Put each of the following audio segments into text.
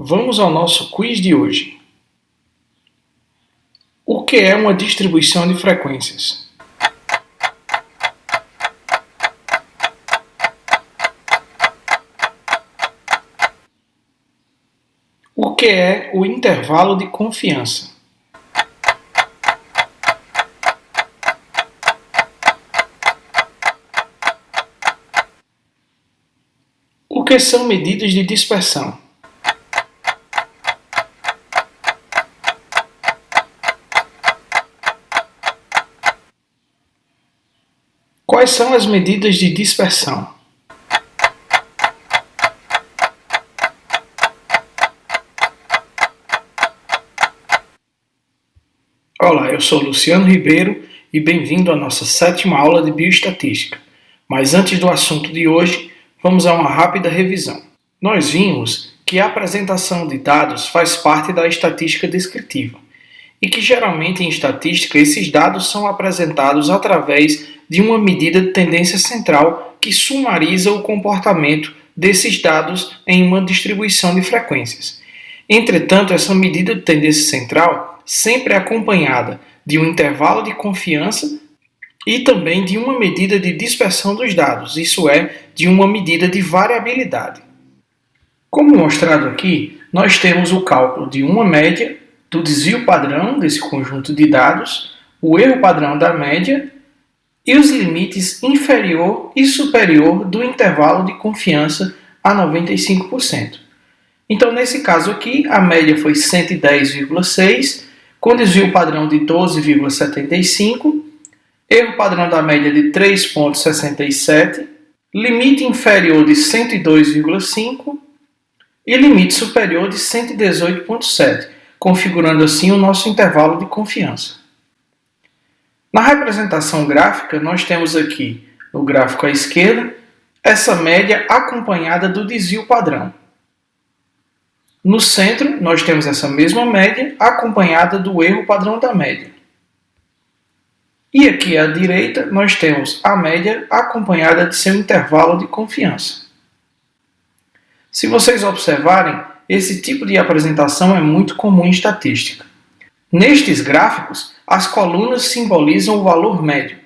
Vamos ao nosso quiz de hoje. O que é uma distribuição de frequências? O que é o intervalo de confiança? O que são medidas de dispersão? Quais são as medidas de dispersão? Olá, eu sou Luciano Ribeiro e bem-vindo à nossa 7ª aula de Bioestatística. Mas antes do assunto de hoje, vamos a uma rápida revisão. Nós vimos que a apresentação de dados faz parte da estatística descritiva e que geralmente em estatística esses dados são apresentados através de uma medida de tendência central que sumariza o comportamento desses dados em uma distribuição de frequências. Entretanto, essa medida de tendência central sempre é acompanhada de um intervalo de confiança e também de uma medida de dispersão dos dados, isso é, de uma medida de variabilidade. Como mostrado aqui, nós temos o cálculo de uma média, do desvio padrão desse conjunto de dados, o erro padrão da média e os limites inferior e superior do intervalo de confiança a 95%. Então, nesse caso aqui, a média foi 110,6, com desvio padrão de 12,75, erro padrão da média de 3,67, limite inferior de 102,5 e limite superior de 118,7, configurando assim o nosso intervalo de confiança. Na representação gráfica, nós temos aqui, no gráfico à esquerda, essa média acompanhada do desvio padrão. No centro, nós temos essa mesma média acompanhada do erro padrão da média. E aqui à direita, nós temos a média acompanhada de seu intervalo de confiança. Se vocês observarem, esse tipo de apresentação é muito comum em estatística. Nestes gráficos, as colunas simbolizam o valor médio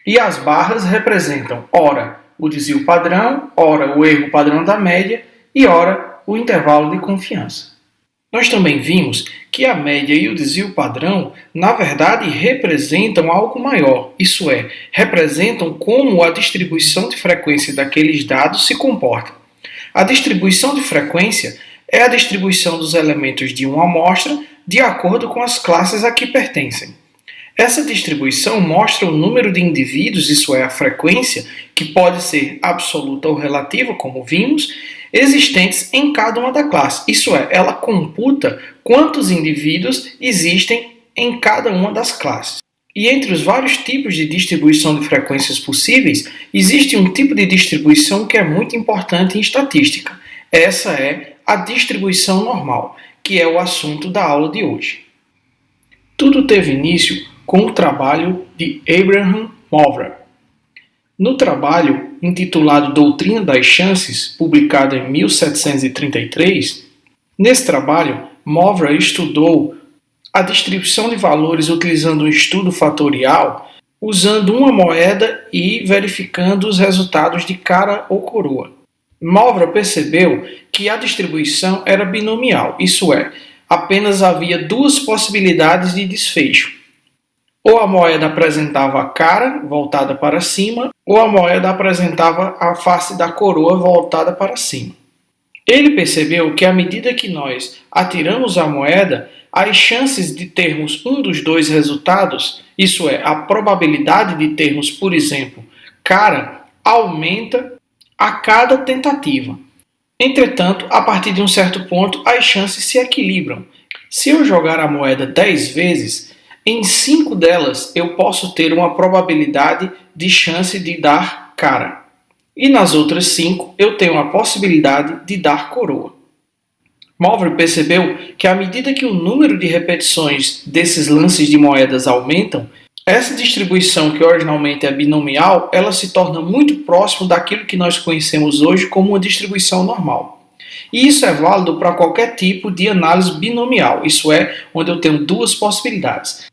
e as barras representam, ora, o desvio padrão, ora, o erro padrão da média e, ora, o intervalo de confiança. Nós também vimos que a média e o desvio padrão, na verdade, representam algo maior, isso é, representam como a distribuição de frequência daqueles dados se comporta. A distribuição de frequência é a distribuição dos elementos de uma amostra de acordo com as classes a que pertencem. Essa distribuição mostra o número de indivíduos, isso é, a frequência, que pode ser absoluta ou relativa, como vimos, existentes em cada uma da classe. Isso é, ela computa quantos indivíduos existem em cada uma das classes. E entre os vários tipos de distribuição de frequências possíveis, existe um tipo de distribuição que é muito importante em estatística. Essa é a distribuição normal, que é o assunto da aula de hoje. Tudo teve início com o trabalho de Abraham Moivre. No trabalho intitulado Doutrina das Chances, publicado em 1733, nesse trabalho, Moivre estudou a distribuição de valores utilizando um estudo fatorial, usando uma moeda e verificando os resultados de cara ou coroa. Moivre percebeu que a distribuição era binomial, isso é, apenas havia duas possibilidades de desfecho. Ou a moeda apresentava a cara voltada para cima, ou a moeda apresentava a face da coroa voltada para cima. Ele percebeu que à medida que nós atiramos a moeda, as chances de termos um dos dois resultados, isso é, a probabilidade de termos, por exemplo, cara, aumenta a cada tentativa. Entretanto, a partir de um certo ponto, as chances se equilibram. Se eu jogar a moeda 10 vezes, em 5 delas eu posso ter uma probabilidade de chance de dar cara. E nas outras 5 eu tenho a possibilidade de dar coroa. Moivre percebeu que à medida que o número de repetições desses lances de moedas aumentam, essa distribuição, que originalmente é binomial, ela se torna muito próximo daquilo que nós conhecemos hoje como uma distribuição normal. E isso é válido para qualquer tipo de análise binomial, isso é, onde eu tenho duas possibilidades.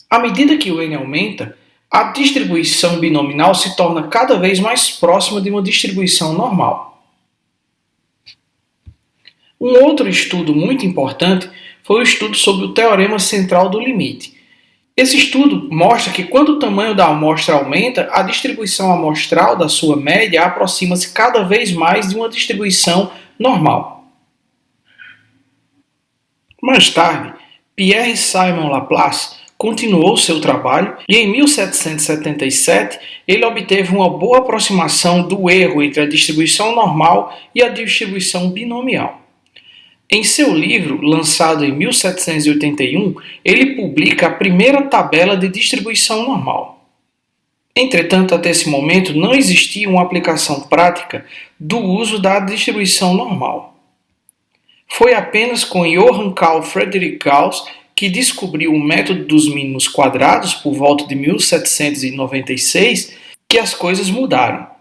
À medida que o n aumenta, a distribuição binominal se torna cada vez mais próxima de uma distribuição normal. Um outro estudo muito importante foi o estudo sobre o teorema central do limite. Esse estudo mostra que quando o tamanho da amostra aumenta, a distribuição amostral da sua média aproxima-se cada vez mais de uma distribuição normal. Mais tarde, Pierre-Simon Laplace continuou seu trabalho e em 1777 ele obteve uma boa aproximação do erro entre a distribuição normal e a distribuição binomial. Em seu livro, lançado em 1781, ele publica a primeira tabela de distribuição normal. Entretanto, até esse momento não existia uma aplicação prática do uso da distribuição normal. Foi apenas com Johann Carl Friedrich Gauss que descobriu o método dos mínimos quadrados por volta de 1796 que as coisas mudaram.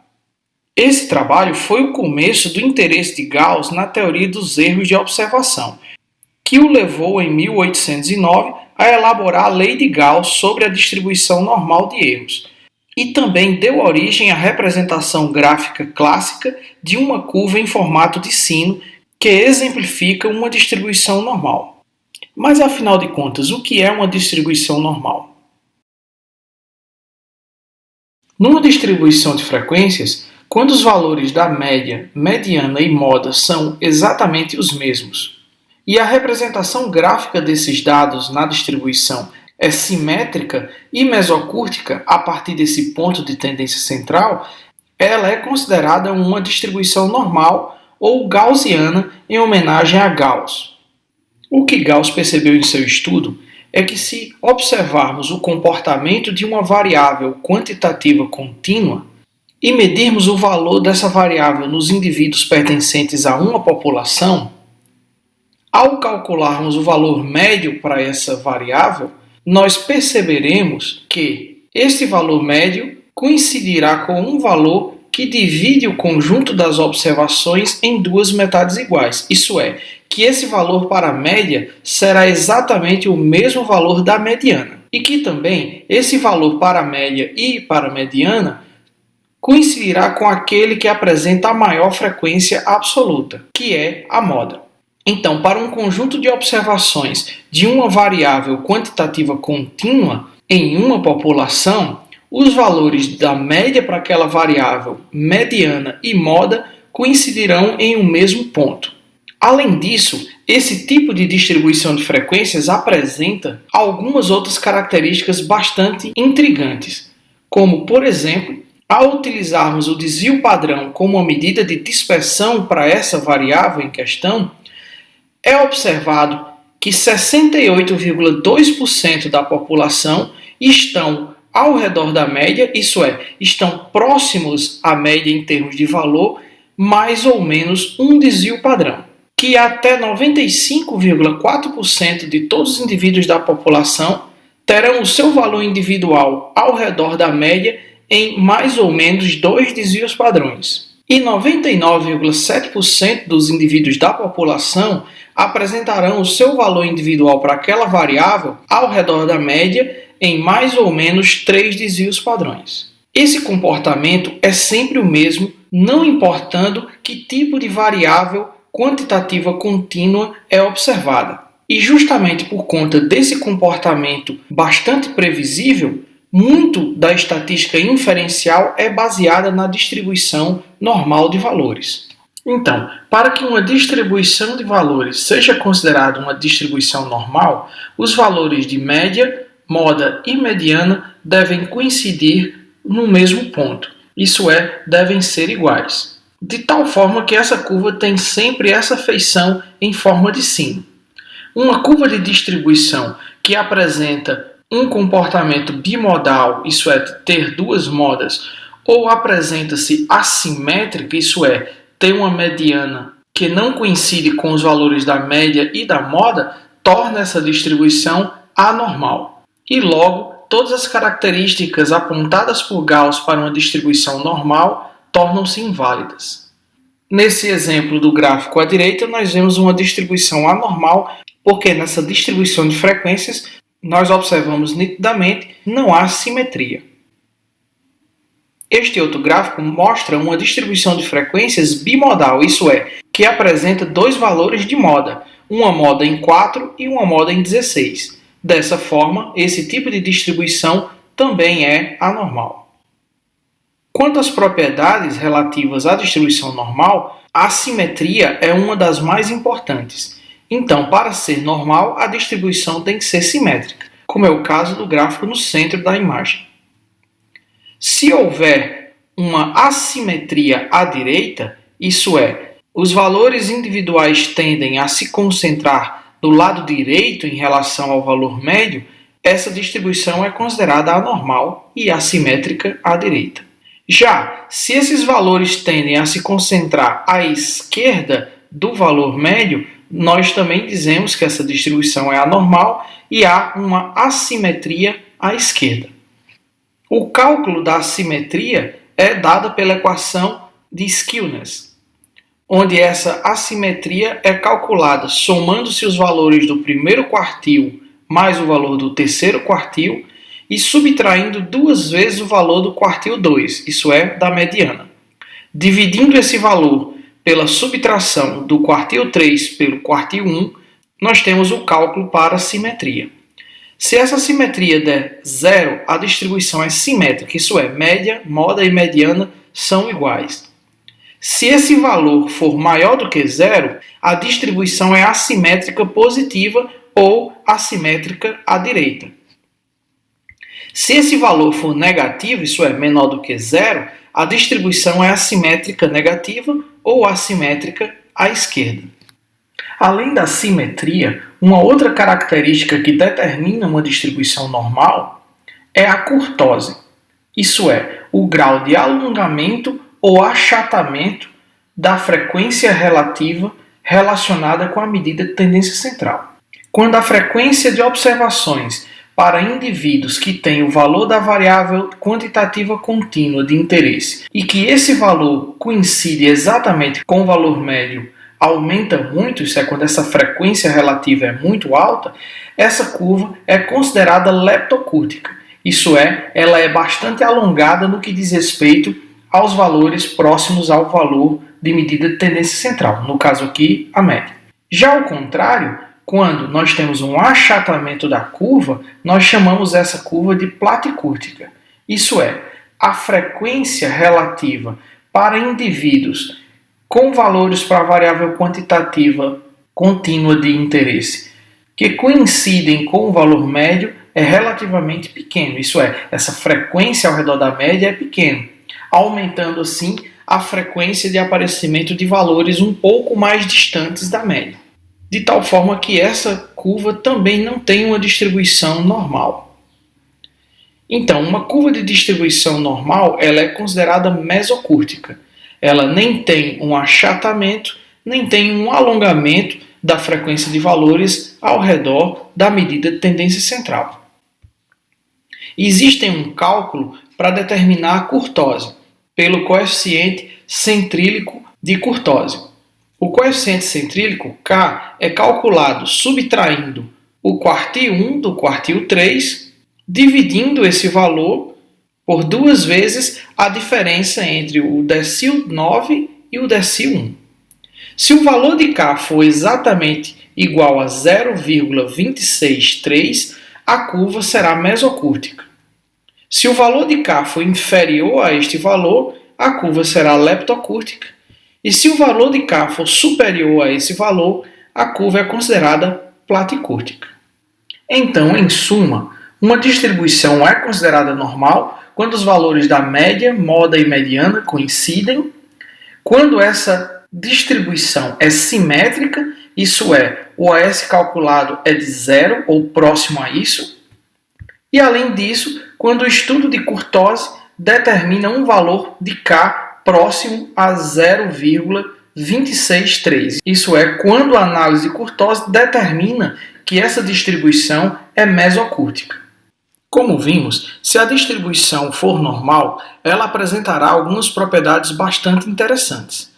Esse trabalho foi o começo do interesse de Gauss na teoria dos erros de observação, que o levou em 1809 a elaborar a lei de Gauss sobre a distribuição normal de erros, e também deu origem à representação gráfica clássica de uma curva em formato de sino que exemplifica uma distribuição normal. Mas afinal de contas, o que é uma distribuição normal? Numa distribuição de frequências, quando os valores da média, mediana e moda são exatamente os mesmos, e a representação gráfica desses dados na distribuição é simétrica e mesocúrtica a partir desse ponto de tendência central, ela é considerada uma distribuição normal ou gaussiana em homenagem a Gauss. O que Gauss percebeu em seu estudo é que se observarmos o comportamento de uma variável quantitativa contínua, e medirmos o valor dessa variável nos indivíduos pertencentes a uma população, ao calcularmos o valor médio para essa variável, nós perceberemos que este valor médio coincidirá com um valor que divide o conjunto das observações em duas metades iguais. Isso é, que esse valor para a média será exatamente o mesmo valor da mediana. E que também esse valor para a média e para a mediana coincidirá com aquele que apresenta a maior frequência absoluta, que é a moda. Então, para um conjunto de observações de uma variável quantitativa contínua em uma população, os valores da média para aquela variável, mediana e moda coincidirão em um mesmo ponto. Além disso, esse tipo de distribuição de frequências apresenta algumas outras características bastante intrigantes, como, por exemplo, ao utilizarmos o desvio padrão como uma medida de dispersão para essa variável em questão, é observado que 68,2% da população estão ao redor da média, isso é, estão próximos à média em termos de valor, mais ou menos um desvio padrão, que até 95,4% de todos os indivíduos da população terão o seu valor individual ao redor da média em mais ou menos 2 desvios padrões. E 99,7% dos indivíduos da população apresentarão o seu valor individual para aquela variável ao redor da média em mais ou menos 3 desvios padrões. Esse comportamento é sempre o mesmo, não importando que tipo de variável quantitativa contínua é observada. E justamente por conta desse comportamento bastante previsível, muito da estatística inferencial é baseada na distribuição normal de valores. Então, para que uma distribuição de valores seja considerada uma distribuição normal, os valores de média, moda e mediana devem coincidir no mesmo ponto, isso é, devem ser iguais. De tal forma que essa curva tem sempre essa feição em forma de sino. Uma curva de distribuição que apresenta um comportamento bimodal, isso é, ter duas modas, ou apresenta-se assimétrica, isso é, ter uma mediana que não coincide com os valores da média e da moda, torna essa distribuição anormal. E logo, todas as características apontadas por Gauss para uma distribuição normal tornam-se inválidas. Nesse exemplo do gráfico à direita, nós vemos uma distribuição anormal, porque nessa distribuição de frequências, nós observamos nitidamente não há simetria. Este outro gráfico mostra uma distribuição de frequências bimodal, isso é, que apresenta dois valores de moda, uma moda em 4 e uma moda em 16. Dessa forma, esse tipo de distribuição também é anormal. Quanto às propriedades relativas à distribuição normal, a simetria é uma das mais importantes. Então, para ser normal, a distribuição tem que ser simétrica, como é o caso do gráfico no centro da imagem. Se houver uma assimetria à direita, isso é, os valores individuais tendem a se concentrar do lado direito em relação ao valor médio, essa distribuição é considerada anormal e assimétrica à direita. Já, se esses valores tendem a se concentrar à esquerda do valor médio, nós também dizemos que essa distribuição é anormal e há uma assimetria à esquerda. O cálculo da assimetria é dado pela equação de Skewness, onde essa assimetria é calculada somando-se os valores do primeiro quartil mais o valor do terceiro quartil e subtraindo duas vezes o valor do quartil 2, isso é, da mediana. Dividindo esse valor pela subtração do quartil 3 pelo quartil 1, nós temos o cálculo para a simetria. Se essa simetria der zero, a distribuição é simétrica, isso é, média, moda e mediana são iguais. Se esse valor for maior do que zero, a distribuição é assimétrica positiva ou assimétrica à direita. Se esse valor for negativo, isso é, menor do que zero, a distribuição é assimétrica negativa ou assimétrica à esquerda. Além da simetria, uma outra característica que determina uma distribuição normal é a curtose, isso é, o grau de alongamento ou achatamento da frequência relativa relacionada com a medida de tendência central. Quando a frequência de observações para indivíduos que têm o valor da variável quantitativa contínua de interesse e que esse valor coincide exatamente com o valor médio aumenta muito, isso é quando essa frequência relativa é muito alta, essa curva é considerada leptocúrtica. Isso é, ela é bastante alongada no que diz respeito aos valores próximos ao valor de medida de tendência central, no caso aqui, a média. Já ao contrário, quando nós temos um achatamento da curva, nós chamamos essa curva de platicúrtica. Isso é, a frequência relativa para indivíduos com valores para a variável quantitativa contínua de interesse que coincidem com o valor médio é relativamente pequeno. Isso é, essa frequência ao redor da média é pequena, aumentando assim a frequência de aparecimento de valores um pouco mais distantes da média, de tal forma que essa curva também não tem uma distribuição normal. Então, uma curva de distribuição normal ela é considerada mesocúrtica. Ela nem tem um achatamento, nem tem um alongamento da frequência de valores ao redor da medida de tendência central. Existe um cálculo para determinar a curtose, pelo coeficiente centrílico de curtose. O coeficiente centrílico, K, é calculado subtraindo o quartil 1 do quartil 3, dividindo esse valor por duas vezes a diferença entre o decil 9 e o decil 1. Se o valor de K for exatamente igual a 0,263, a curva será mesocúrtica. Se o valor de K for inferior a este valor, a curva será leptocúrtica. E se o valor de K for superior a esse valor, a curva é considerada platicúrtica. Então, em suma, uma distribuição é considerada normal quando os valores da média, moda e mediana coincidem, quando essa distribuição é simétrica, isso é, o OS calculado é de zero ou próximo a isso, e além disso, quando o estudo de curtose determina um valor de K próximo a 0,263. Isso é, quando a análise de curtose determina que essa distribuição é mesocúrtica. Como vimos, se a distribuição for normal, ela apresentará algumas propriedades bastante interessantes.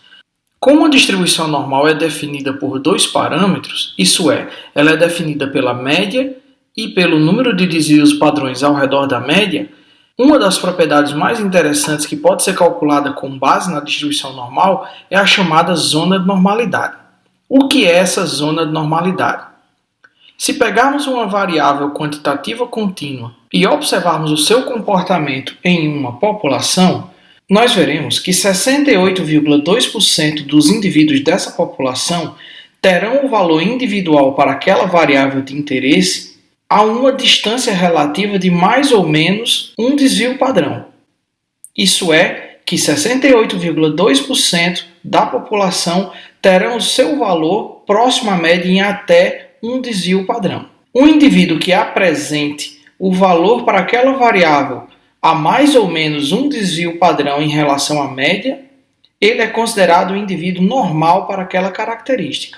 Como a distribuição normal é definida por dois parâmetros, isso é, ela é definida pela média e pelo número de desvios padrões ao redor da média, uma das propriedades mais interessantes que pode ser calculada com base na distribuição normal é a chamada zona de normalidade. O que é essa zona de normalidade? Se pegarmos uma variável quantitativa contínua e observarmos o seu comportamento em uma população, nós veremos que 68,2% dos indivíduos dessa população terão o valor individual para aquela variável de interesse a uma distância relativa de mais ou menos um desvio padrão. Isso é, que 68,2% da população terão o seu valor próximo à média em até um desvio padrão. Um indivíduo que apresente o valor para aquela variável a mais ou menos um desvio padrão em relação à média, ele é considerado um indivíduo normal para aquela característica.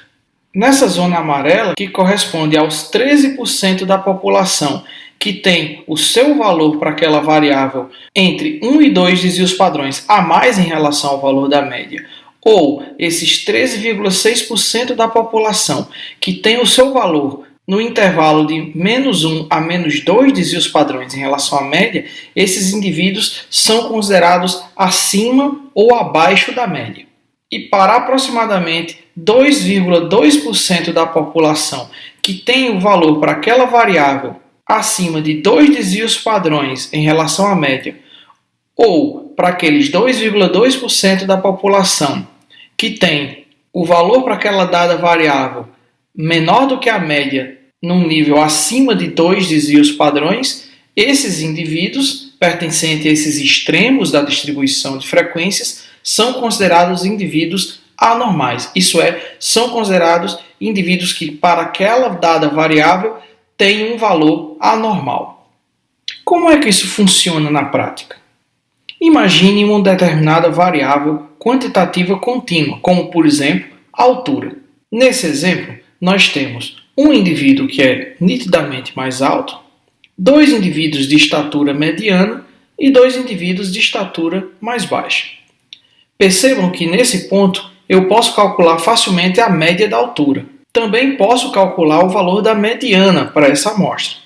Nessa zona amarela, que corresponde aos 13% da população que tem o seu valor para aquela variável entre 1 e 2 desvios padrões a mais em relação ao valor da média, ou esses 13,6% da população que tem o seu valor no intervalo de menos 1 a menos 2 desvios padrões em relação à média, esses indivíduos são considerados acima ou abaixo da média. E para aproximadamente 2,2% da população que tem o valor para aquela variável acima de 2 desvios padrões em relação à média, ou para aqueles 2,2% da população que tem o valor para aquela dada variável menor do que a média num nível acima de 2 desvios padrões, esses indivíduos, pertencentes a esses extremos da distribuição de frequências, são considerados indivíduos anormais. Isso é, são considerados indivíduos que, para aquela dada variável, têm um valor anormal. Como é que isso funciona na prática? Imagine uma determinada variável quantitativa contínua, como, por exemplo, a altura. Nesse exemplo, nós temos um indivíduo que é nitidamente mais alto, 2 indivíduos de estatura mediana e 2 indivíduos de estatura mais baixa. Percebam que nesse ponto eu posso calcular facilmente a média da altura. Também posso calcular o valor da mediana para essa amostra.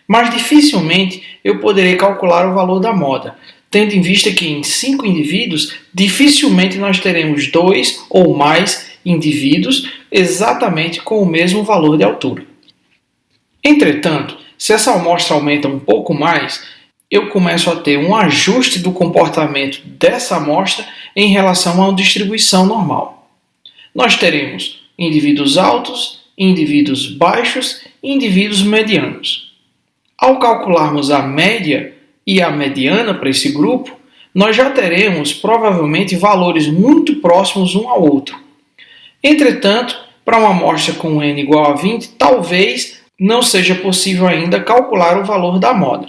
Mas dificilmente eu poderei calcular o valor da moda, tendo em vista que em 5 indivíduos dificilmente nós teremos 2 ou mais indivíduos exatamente com o mesmo valor de altura. Entretanto, se essa amostra aumenta um pouco mais, eu começo a ter um ajuste do comportamento dessa amostra em relação a uma distribuição normal. Nós teremos indivíduos altos, indivíduos baixos e indivíduos medianos. Ao calcularmos a média e a mediana para esse grupo, nós já teremos provavelmente valores muito próximos um ao outro. Entretanto, para uma amostra com n igual a 20, talvez não seja possível ainda calcular o valor da moda.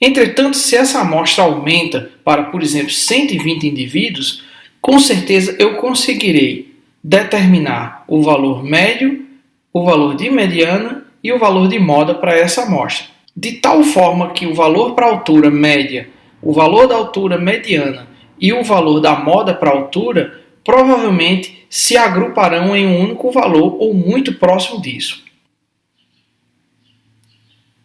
Entretanto, se essa amostra aumenta para, por exemplo, 120 indivíduos, com certeza eu conseguirei determinar o valor médio, o valor de mediana e o valor de moda para essa amostra. De tal forma que o valor para a altura média, o valor da altura mediana e o valor da moda para a altura provavelmente se agruparão em um único valor ou muito próximo disso.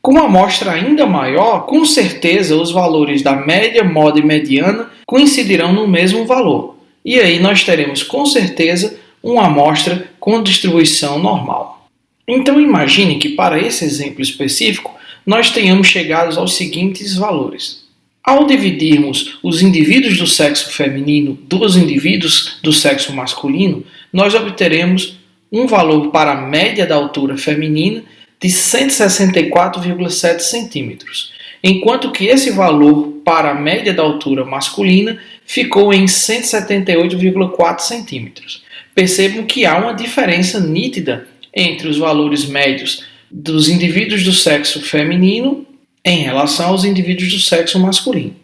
Com uma amostra ainda maior, com certeza os valores da média, moda e mediana coincidirão no mesmo valor. E aí nós teremos com certeza uma amostra com distribuição normal. Então imagine que para esse exemplo específico nós tenhamos chegado aos seguintes valores. Ao dividirmos os indivíduos do sexo feminino dos indivíduos do sexo masculino, nós obteremos um valor para a média da altura feminina de 164,7 centímetros, enquanto que esse valor para a média da altura masculina ficou em 178,4 centímetros. Percebam que há uma diferença nítida entre os valores médios dos indivíduos do sexo feminino em relação aos indivíduos do sexo masculino.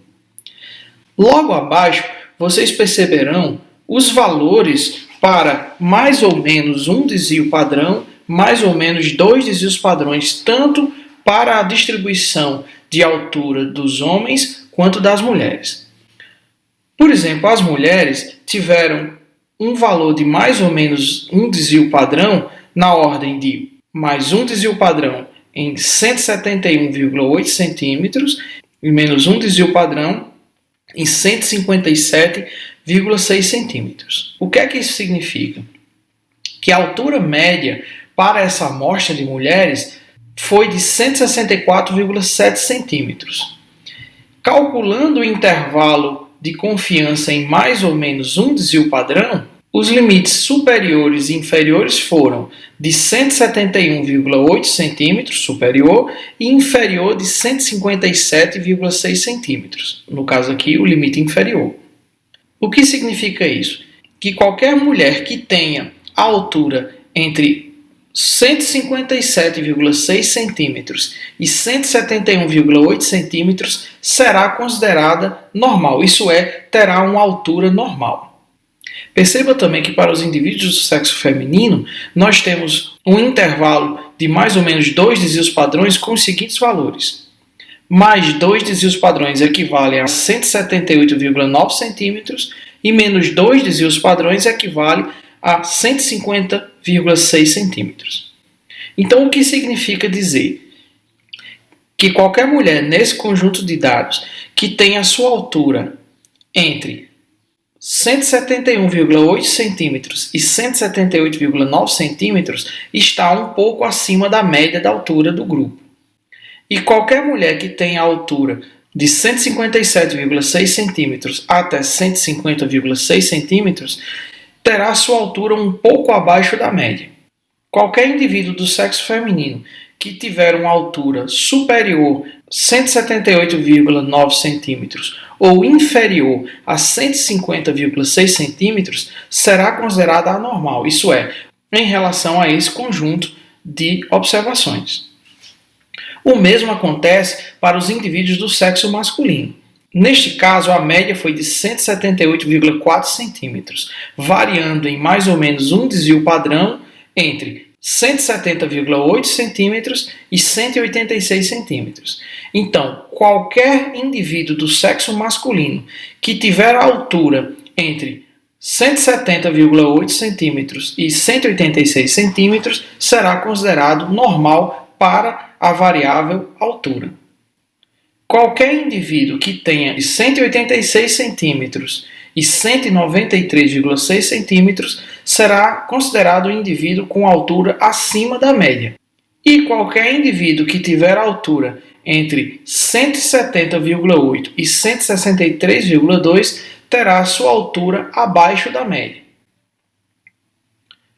Logo abaixo, vocês perceberão os valores para mais ou menos um desvio padrão, mais ou menos 2 desvios padrões, tanto para a distribuição de altura dos homens quanto das mulheres. Por exemplo, as mulheres tiveram um valor de mais ou menos um desvio padrão na ordem de mais um desvio padrão em 171,8 centímetros e menos um desvio padrão em 157,6 centímetros. O que é que isso significa? Que a altura média para essa amostra de mulheres foi de 164,7 centímetros. Calculando o intervalo de confiança em mais ou menos um desvio padrão, os limites superiores e inferiores foram de 171,8 centímetros superior e inferior de 157,6 centímetros. No caso aqui, o limite inferior. O que significa isso? Que qualquer mulher que tenha a altura entre 157,6 centímetros e 171,8 centímetros será considerada normal, isso é, terá uma altura normal. Perceba também que para os indivíduos do sexo feminino, nós temos um intervalo de mais ou menos 2 desvios padrões com os seguintes valores. Mais 2 desvios padrões equivalem a 178,9 centímetros e menos 2 desvios padrões equivale a 150,6 centímetros. Então, o que significa dizer? Que qualquer mulher nesse conjunto de dados que tenha a sua altura entre 171,8 centímetros e 178,9 centímetros está um pouco acima da média da altura do grupo. E qualquer mulher que tenha a altura de 157,6 centímetros até 150,6 centímetros terá sua altura um pouco abaixo da média. Qualquer indivíduo do sexo feminino que tiver uma altura superior a 178,9 centímetros ou inferior a 150,6 centímetros será considerada anormal, isso é, em relação a esse conjunto de observações. O mesmo acontece para os indivíduos do sexo masculino. Neste caso, a média foi de 178,4 centímetros, variando em mais ou menos um desvio padrão entre 170,8 centímetros e 186 centímetros. Então, qualquer indivíduo do sexo masculino que tiver a altura entre 170,8 centímetros e 186 centímetros será considerado normal para a variável altura. Qualquer indivíduo que tenha de 186 centímetros e 193,6 centímetros será considerado um indivíduo com altura acima da média. E qualquer indivíduo que tiver altura entre 170,8 e 163,2 terá sua altura abaixo da média.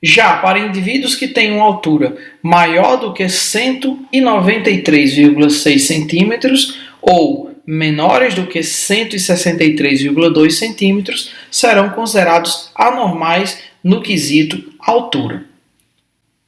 Já para indivíduos que tenham altura maior do que 193,6 centímetros ou menores do que 163,2 centímetros serão considerados anormais no quesito altura.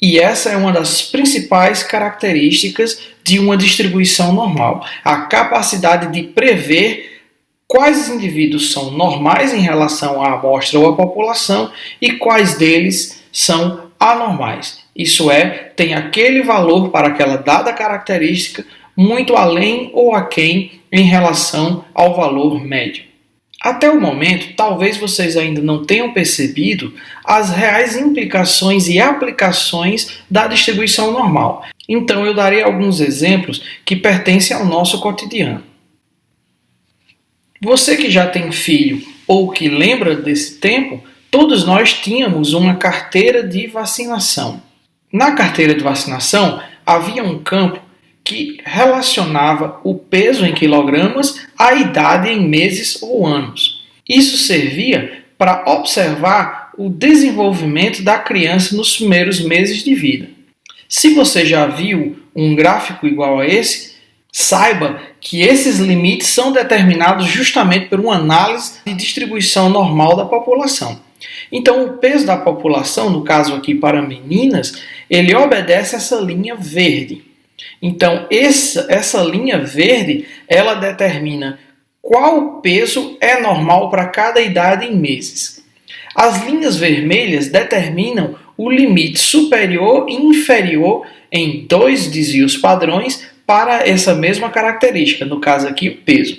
E essa é uma das principais características de uma distribuição normal, a capacidade de prever quais indivíduos são normais em relação à amostra ou à população e quais deles são anormais. Isso é, tem aquele valor para aquela dada característica muito além ou aquém em relação ao valor médio. Até o momento, talvez vocês ainda não tenham percebido as reais implicações e aplicações da distribuição normal. Então eu darei alguns exemplos que pertencem ao nosso cotidiano. Você que já tem filho ou que lembra desse tempo, todos nós tínhamos uma carteira de vacinação. Na carteira de vacinação havia um campo que relacionava o peso em quilogramas à idade em meses ou anos. Isso servia para observar o desenvolvimento da criança nos primeiros meses de vida. Se você já viu um gráfico igual a esse, saiba que esses limites são determinados justamente por uma análise de distribuição normal da população. Então, o peso da população, no caso aqui para meninas, ele obedece a essa linha verde. Então, essa linha verde, ela determina qual peso é normal para cada idade em meses. As linhas vermelhas determinam o limite superior e inferior em 2 desvios padrões para essa mesma característica, no caso aqui o peso.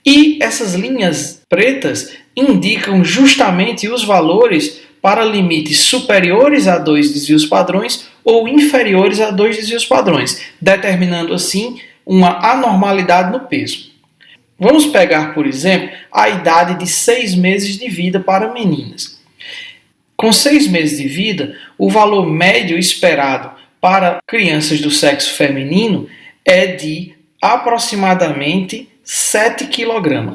E essas linhas pretas indicam justamente os valores para limites superiores a 2 desvios padrões ou inferiores a 2 desvios padrões, determinando assim uma anormalidade no peso. Vamos pegar, por exemplo, a idade de 6 meses de vida para meninas. Com 6 meses de vida, o valor médio esperado para crianças do sexo feminino é de aproximadamente 7 kg.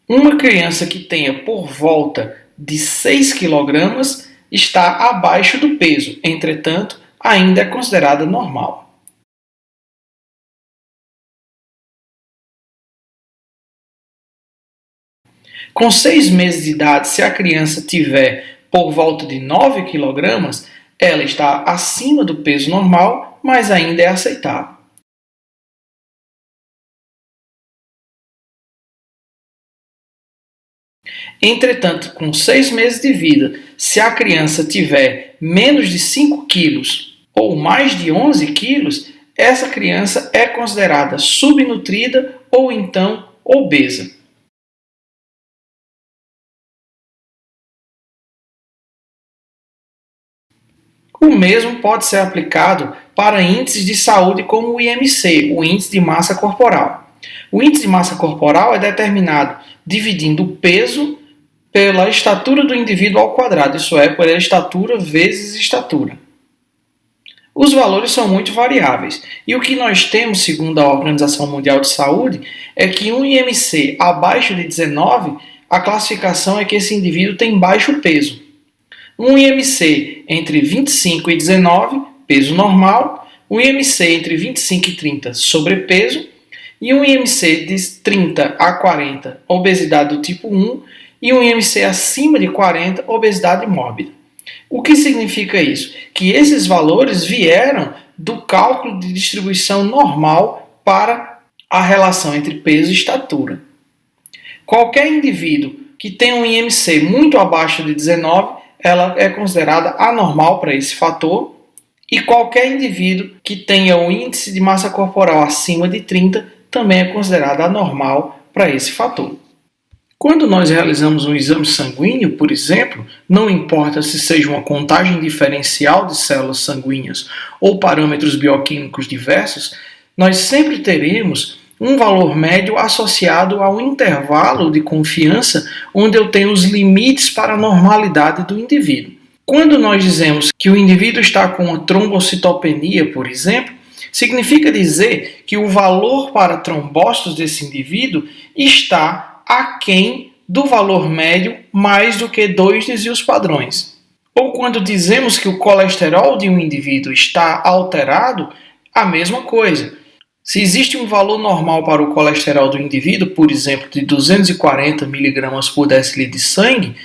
Uma criança que tenha por volta de 6 kg está abaixo do peso, entretanto, ainda é considerada normal. Com 6 meses de idade, se a criança tiver por volta de 9 kg, ela está acima do peso normal, mas ainda é aceitável. Entretanto, com 6 meses de vida, se a criança tiver menos de 5 quilos ou mais de 11 quilos, essa criança é considerada subnutrida ou então obesa. O mesmo pode ser aplicado para índices de saúde como o IMC, o Índice de Massa Corporal. O índice de massa corporal é determinado dividindo o peso pela estatura do indivíduo ao quadrado, isso é, pela estatura vezes estatura. Os valores são muito variáveis e o que nós temos, segundo a Organização Mundial de Saúde, é que um IMC abaixo de 19, a classificação é que esse indivíduo tem baixo peso. Um IMC entre 25 e 19, peso normal, um IMC entre 25 e 30, sobrepeso, e um IMC de 30 a 40, obesidade do tipo 1, e um IMC acima de 40, obesidade mórbida. O que significa isso? Que esses valores vieram do cálculo de distribuição normal para a relação entre peso e estatura. Qualquer indivíduo que tenha um IMC muito abaixo de 19, ela é considerada anormal para esse fator, e qualquer indivíduo que tenha um índice de massa corporal acima de 30 também é considerada anormal para esse fator. Quando nós realizamos um exame sanguíneo, por exemplo, não importa se seja uma contagem diferencial de células sanguíneas ou parâmetros bioquímicos diversos, nós sempre teremos um valor médio associado a um intervalo de confiança onde eu tenho os limites para a normalidade do indivíduo. Quando nós dizemos que o indivíduo está com uma trombocitopenia, por exemplo, significa dizer que o valor para trombócitos desse indivíduo está aquém do valor médio mais do que 2 desvios padrões. Ou quando dizemos que o colesterol de um indivíduo está alterado, a mesma coisa. Se existe um valor normal para o colesterol do indivíduo, por exemplo, de 240 mg por decilitro de sangue,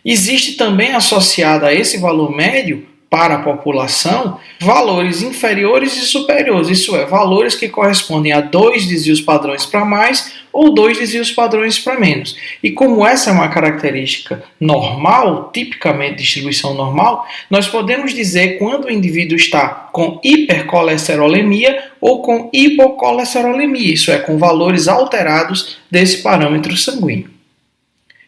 existe também associado a esse valor médio para a população valores inferiores e superiores, isso é, valores que correspondem a 2 desvios padrões para mais ou 2 desvios padrões para menos. E como essa é uma característica normal, tipicamente distribuição normal, nós podemos dizer quando o indivíduo está com hipercolesterolemia ou com hipocolesterolemia, isso é, com valores alterados desse parâmetro sanguíneo.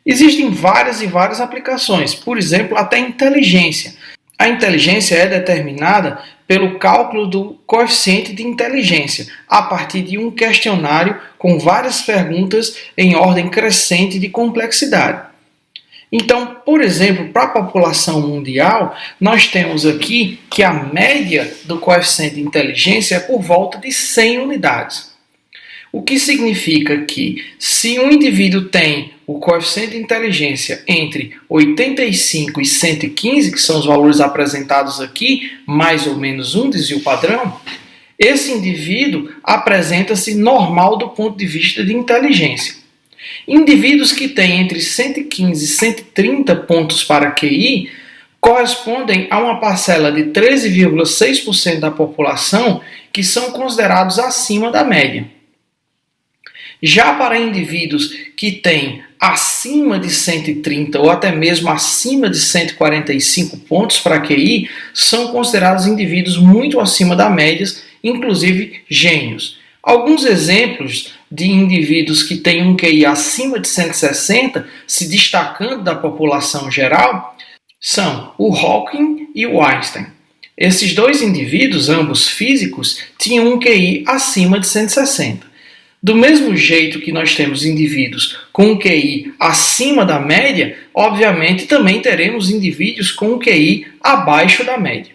Existem várias e várias aplicações, por exemplo, até inteligência. A inteligência é determinada pelo cálculo do coeficiente de inteligência, a partir de um questionário com várias perguntas em ordem crescente de complexidade. Então, por exemplo, para a população mundial, nós temos aqui que a média do coeficiente de inteligência é por volta de 100 unidades. O que significa que, se um indivíduo tem o coeficiente de inteligência entre 85 e 115, que são os valores apresentados aqui, mais ou menos um desvio padrão, esse indivíduo apresenta-se normal do ponto de vista de inteligência. Indivíduos que têm entre 115 e 130 pontos para QI correspondem a uma parcela de 13,6% da população que são considerados acima da média. Já para indivíduos que têm acima de 130 ou até mesmo acima de 145 pontos para QI são considerados indivíduos muito acima da média, inclusive gênios. Alguns exemplos de indivíduos que têm um QI acima de 160, se destacando da população geral, são o Hawking e o Einstein. Esses dois indivíduos, ambos físicos, tinham um QI acima de 160. Do mesmo jeito que nós temos indivíduos com um QI acima da média, obviamente também teremos indivíduos com um QI abaixo da média.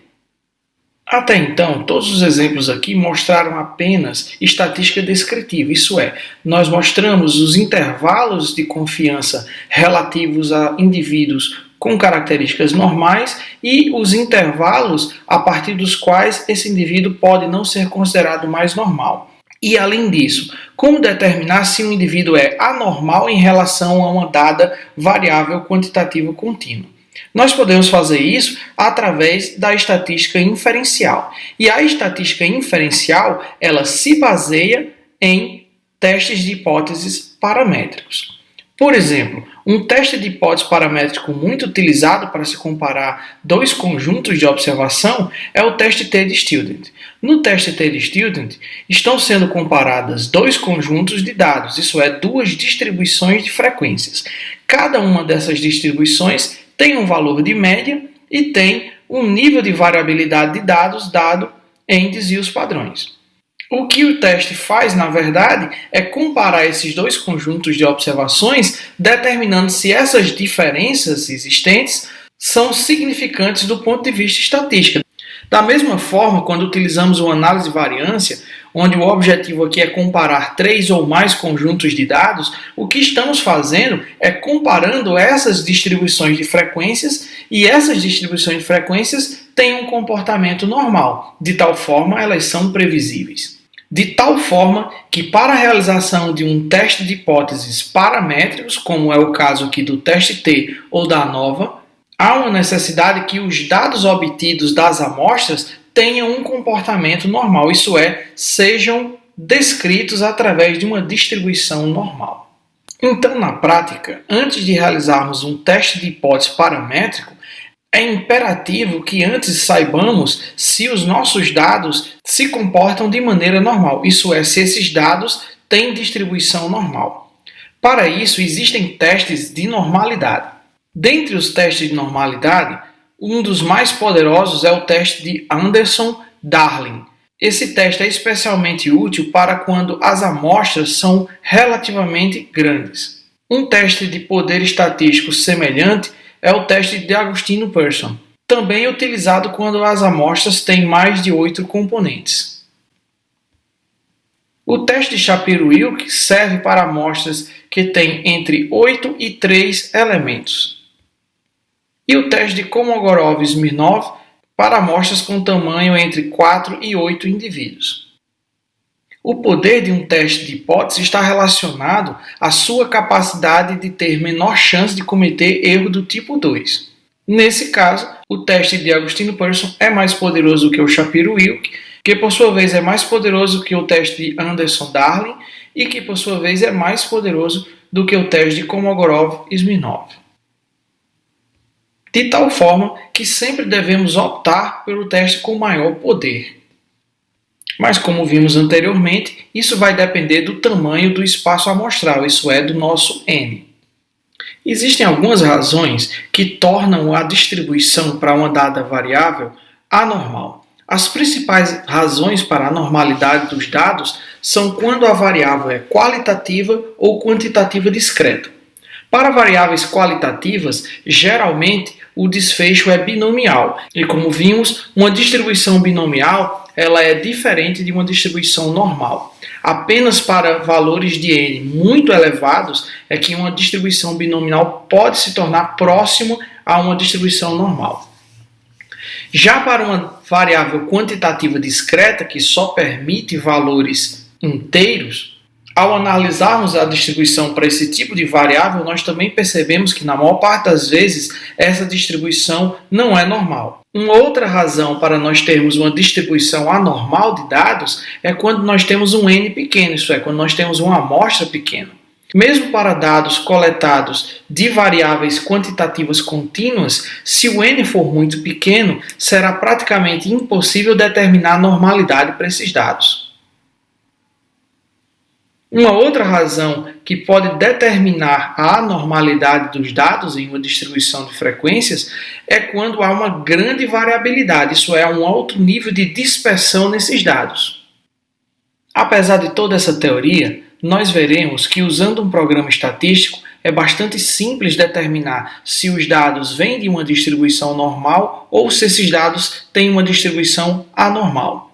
Até então, todos os exemplos aqui mostraram apenas estatística descritiva, isso é, nós mostramos os intervalos de confiança relativos a indivíduos com características normais e os intervalos a partir dos quais esse indivíduo pode não ser considerado mais normal. E além disso, como determinar se um indivíduo é anormal em relação a uma dada variável quantitativa contínua? Nós podemos fazer isso através da estatística inferencial. E a estatística inferencial, ela se baseia em testes de hipóteses paramétricos. Por exemplo, um teste de hipótese paramétrico muito utilizado para se comparar dois conjuntos de observação é o teste T-de-Student. No teste T-de-Student, estão sendo comparadas dois conjuntos de dados, isso é, duas distribuições de frequências. Cada uma dessas distribuições tem um valor de média e tem um nível de variabilidade de dados dado em desvios padrões. O que o teste faz, na verdade, é comparar esses dois conjuntos de observações, determinando se essas diferenças existentes são significantes do ponto de vista estatístico. Da mesma forma, quando utilizamos uma análise de variância, onde o objetivo aqui é comparar 3 ou mais conjuntos de dados, o que estamos fazendo é comparando essas distribuições de frequências e essas distribuições de frequências têm um comportamento normal, de tal forma elas são previsíveis. De tal forma que para a realização de um teste de hipóteses paramétricos, como é o caso aqui do teste T ou da ANOVA, há uma necessidade que os dados obtidos das amostras tenham um comportamento normal, isso é, sejam descritos através de uma distribuição normal. Então, na prática, antes de realizarmos um teste de hipótese paramétrico, é imperativo que antes saibamos se os nossos dados se comportam de maneira normal, isso é, se esses dados têm distribuição normal. Para isso, existem testes de normalidade. Dentre os testes de normalidade, um dos mais poderosos é o teste de Anderson-Darling. Esse teste é especialmente útil para quando as amostras são relativamente grandes. Um teste de poder estatístico semelhante é o teste de Agostino-Pearson, também utilizado quando as amostras têm mais de 8 componentes. O teste de Shapiro-Wilk serve para amostras que têm entre 8 e 3 elementos. E o teste de Kolmogorov-Smirnov para amostras com tamanho entre 4 e 8 indivíduos. O poder de um teste de hipótese está relacionado à sua capacidade de ter menor chance de cometer erro do tipo 2. Nesse caso, o teste de Agostino-Pearson é mais poderoso que o Shapiro-Wilk, que por sua vez é mais poderoso que o teste de Anderson-Darling e que por sua vez é mais poderoso do que o teste de Kolmogorov-Smirnov. De tal forma que sempre devemos optar pelo teste com maior poder. Mas como vimos anteriormente, isso vai depender do tamanho do espaço amostral, isso é, do nosso N. Existem algumas razões que tornam a distribuição para uma dada variável anormal. As principais razões para a anormalidade dos dados são quando a variável é qualitativa ou quantitativa discreta. Para variáveis qualitativas, geralmente o desfecho é binomial, e como vimos, uma distribuição binomial ela é diferente de uma distribuição normal. Apenas para valores de n muito elevados é que uma distribuição binomial pode se tornar próximo a uma distribuição normal. Já para uma variável quantitativa discreta, que só permite valores inteiros, ao analisarmos a distribuição para esse tipo de variável, nós também percebemos que, na maior parte das vezes, essa distribuição não é normal. Uma outra razão para nós termos uma distribuição anormal de dados é quando nós temos um n pequeno, isso é, quando nós temos uma amostra pequena. Mesmo para dados coletados de variáveis quantitativas contínuas, se o n for muito pequeno, será praticamente impossível determinar a normalidade para esses dados. Uma outra razão que pode determinar a anormalidade dos dados em uma distribuição de frequências é quando há uma grande variabilidade, isso é, um alto nível de dispersão nesses dados. Apesar de toda essa teoria, nós veremos que usando um programa estatístico é bastante simples determinar se os dados vêm de uma distribuição normal ou se esses dados têm uma distribuição anormal.